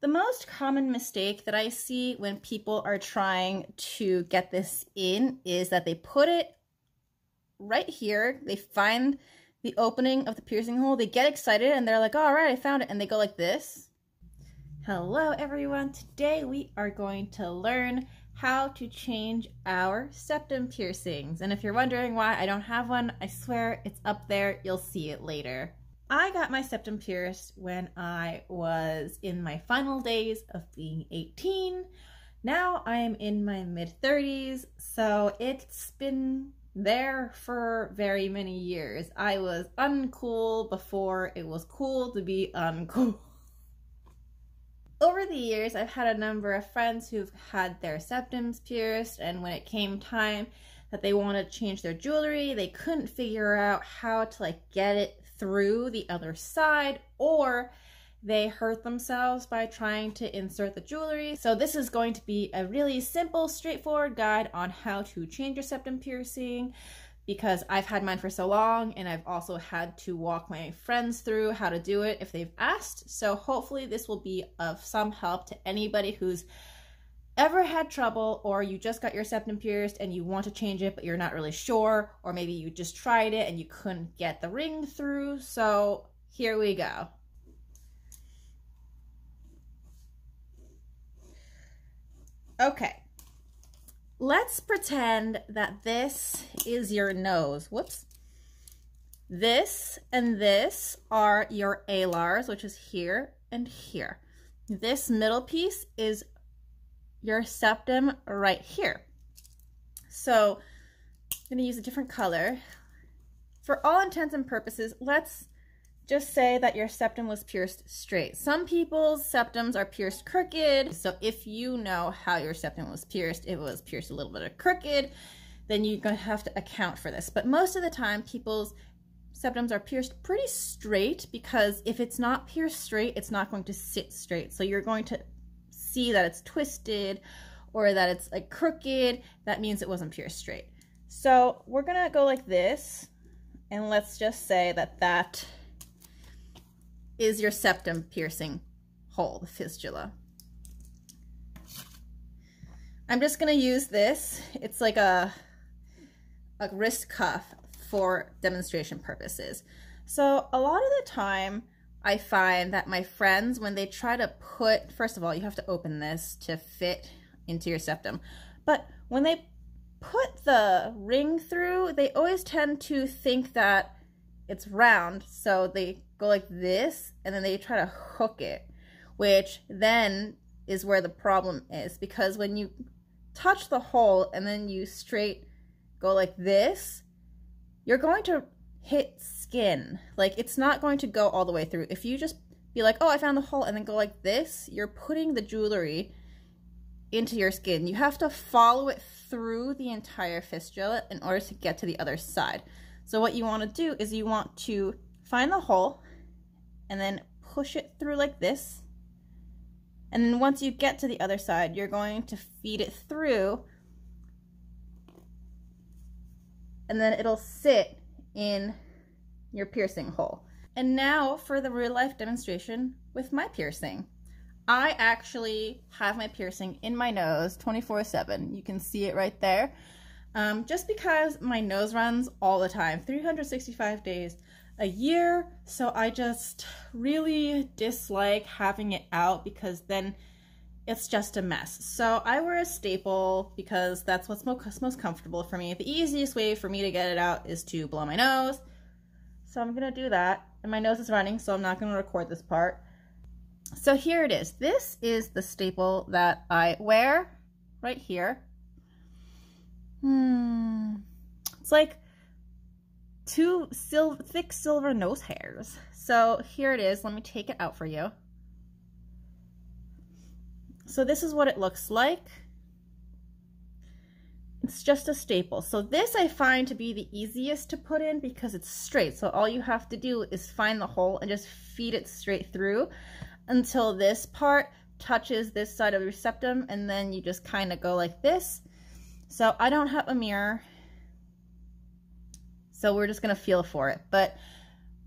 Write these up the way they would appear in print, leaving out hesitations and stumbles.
The most common mistake that I see when people are trying to get this in is that they put it right here. They find the opening of the piercing hole. They get excited and they're like, all right, I found it. And they go like this. Hello, everyone. Today we are going to learn how to change our septum piercings. And if you're wondering why I don't have one, I swear it's up there. You'll see it later. I got my septum pierced when I was in my final days of being 18. Now I am in my mid-30s, so it's been there for very many years. I was uncool before it was cool to be uncool. Over the years, I've had a number of friends who've had their septums pierced, and when it came time that they wanted to change their jewelry, they couldn't figure out how to get it through the other side, or they hurt themselves by trying to insert the jewelry. So this is going to be a really simple, straightforward guide on how to change your septum piercing, because I've had mine for so long and I've also had to walk my friends through how to do it if they've asked. So hopefully this will be of some help to anybody who's ever had trouble, or you just got your septum pierced and you want to change it but you're not really sure, or maybe you just tried it and you couldn't get the ring through. So here we go. Okay, let's pretend that this is your nose. Whoops. This and this are your alars, which is here and here. This middle piece is your septum right here. So I'm going to use a different color. For all intents and purposes, let's just say that your septum was pierced straight. Some people's septums are pierced crooked. So if you know how your septum was pierced, if it was pierced a little bit crooked, then you're going to have to account for this. But most of the time, people's septums are pierced pretty straight, because if it's not pierced straight, it's not going to sit straight. So you're going to see that it's twisted or that it's crooked. That means it wasn't pierced straight. So we're gonna go like this, and let's just say that that is your septum piercing hole, the fistula. I'm just gonna use this. It's like a wrist cuff for demonstration purposes. So a lot of the time I find that my friends, when they try to put, first of all, you have to open this to fit into your septum. But when they put the ring through, they always tend to think that it's round. So they go like this, and then they try to hook it, which then is where the problem is. Because when you touch the hole and then you straight go like this, you're going to hit skin. It's not going to go all the way through. If you just be like, oh, I found the hole, and then go like this, you're putting the jewelry into your skin. You have to follow it through the entire fistula in order to get to the other side. So what you want to do is you want to find the hole and then push it through like this. And then once you get to the other side, you're going to feed it through, and then it'll sit in your piercing hole. And now for the real life demonstration with my piercing. I actually have my piercing in my nose 24/7. You can see it right there. Just because my nose runs all the time, 365 days a year. So I just really dislike having it out, because then it's just a mess. So I wear a staple because that's what's most comfortable for me. The easiest way for me to get it out is to blow my nose. So I'm gonna do that. And my nose is running, so I'm not gonna record this part. So here it is. This is the staple that I wear right here. It's like two thick silver nose hairs. So here it is. Let me take it out for you. So this is what it looks like. It's just a staple. So this I find to be the easiest to put in because it's straight. So all you have to do is find the hole and just feed it straight through until this part touches this side of your septum, and then you just kind of go like this. So I don't have a mirror, so we're just gonna feel for it. But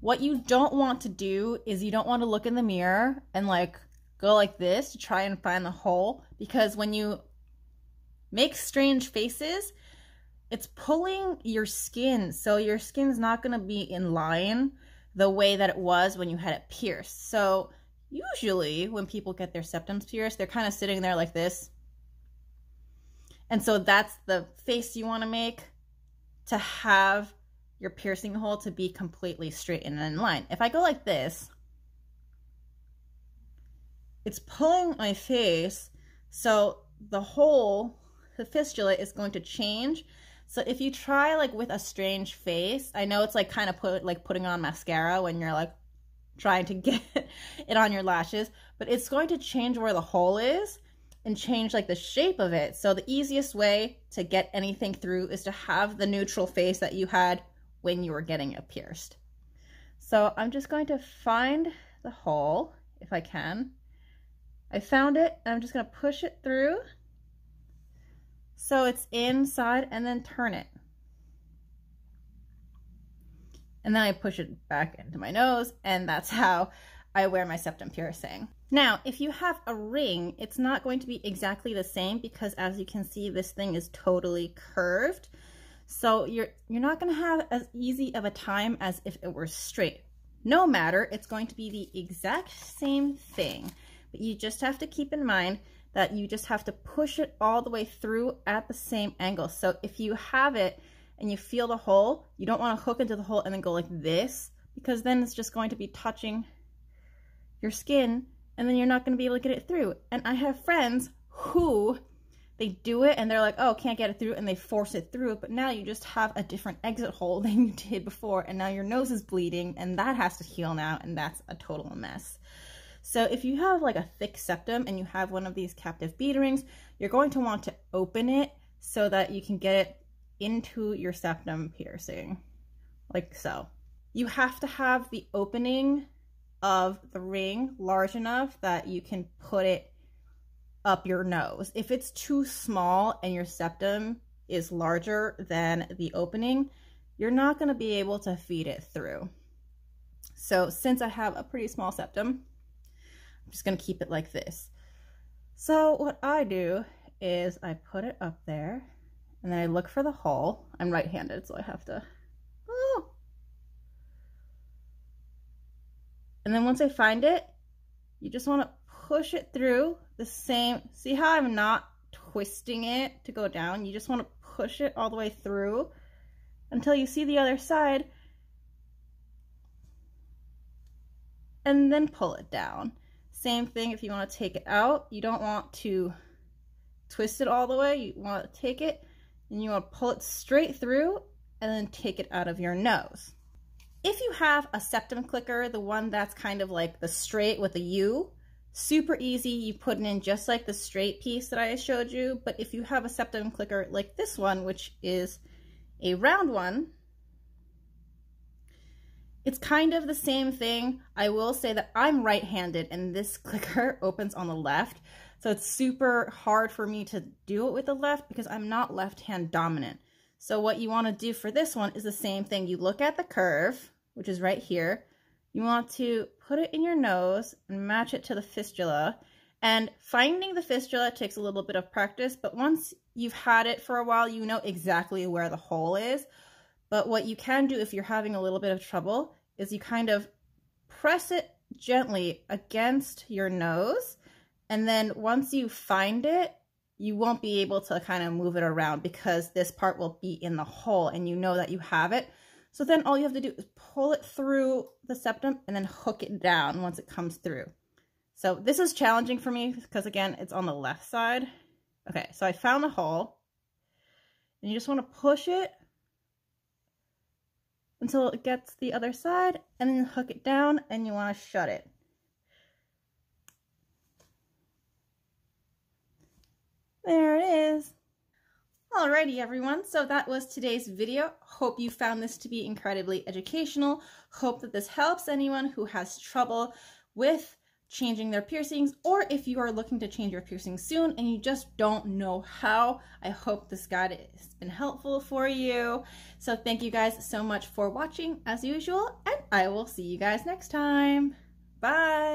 what you don't want to do is you don't want to look in the mirror and like go like this to try and find the hole, because when you make strange faces, it's pulling your skin, so your skin's not going to be in line the way that it was when you had it pierced. So usually when people get their septums pierced, they're kind of sitting there like this. And so that's the face you want to make to have your piercing hole to be completely straight and in line. If I go like this, it's pulling my face, so the hole, the fistula, is going to change. So if you try like with a strange face, I know it's like kind of putting on mascara when you're like trying to get it on your lashes, but it's going to change where the hole is and change like the shape of it. So the easiest way to get anything through is to have the neutral face that you had when you were getting it pierced. So I'm just going to find the hole if I can. I found it, and I'm just going to push it through so it's inside, and then turn it. And then I push it back into my nose, and that's how I wear my septum piercing. Now, if you have a ring, it's not going to be exactly the same, because as you can see, this thing is totally curved. So you're not going to have as easy of a time as if it were straight. No matter, it's going to be the exact same thing. But you just have to keep in mind that you just have to push it all the way through at the same angle. So if you have it and you feel the hole, you don't want to hook into the hole and then go like this, because then it's just going to be touching your skin, and then you're not going to be able to get it through. And I have friends who they do it and they're like, oh, can't get it through, and they force it through, but now you just have a different exit hole than you did before, and now your nose is bleeding, and that has to heal now, and that's a total mess. So if you have like a thick septum and you have one of these captive bead rings, you're going to want to open it so that you can get it into your septum piercing, like so. You have to have the opening of the ring large enough that you can put it up your nose. If it's too small and your septum is larger than the opening, you're not going to be able to feed it through. So since I have a pretty small septum, I'm just going to keep it like this. So what I do is I put it up there, and then I look for the hole. I'm right-handed, so I have to, and then once I find it, you just want to push it through the same, see how I'm not twisting it to go down? You just want to push it all the way through until you see the other side, and then pull it down. Same thing if you want to take it out. You don't want to twist it all the way. You want to take it and you want to pull it straight through and then take it out of your nose. If you have a septum clicker, the one that's kind of like the straight with a U, super easy. You put it in just like the straight piece that I showed you. But if you have a septum clicker like this one, which is a round one, it's kind of the same thing. I will say that I'm right-handed and this clicker opens on the left. So it's super hard for me to do it with the left because I'm not left-hand dominant. So what you want to do for this one is the same thing. You look at the curve, which is right here. You want to put it in your nose and match it to the fistula. And finding the fistula takes a little bit of practice, but once you've had it for a while, you know exactly where the hole is. But what you can do if you're having a little bit of trouble is you kind of press it gently against your nose. And then once you find it, you won't be able to kind of move it around because this part will be in the hole and you know that you have it. So then all you have to do is pull it through the septum and then hook it down once it comes through. So this is challenging for me because again, it's on the left side. Okay, so I found the hole and you just want to push it until it gets the other side and then hook it down and you want to shut it. There it is. Alrighty everyone, so that was today's video. Hope you found this to be incredibly educational. Hope that this helps anyone who has trouble with changing their piercings, or if you are looking to change your piercings soon and you just don't know how. I hope this guide has been helpful for you. So thank you guys so much for watching as usual, and I will see you guys next time. Bye!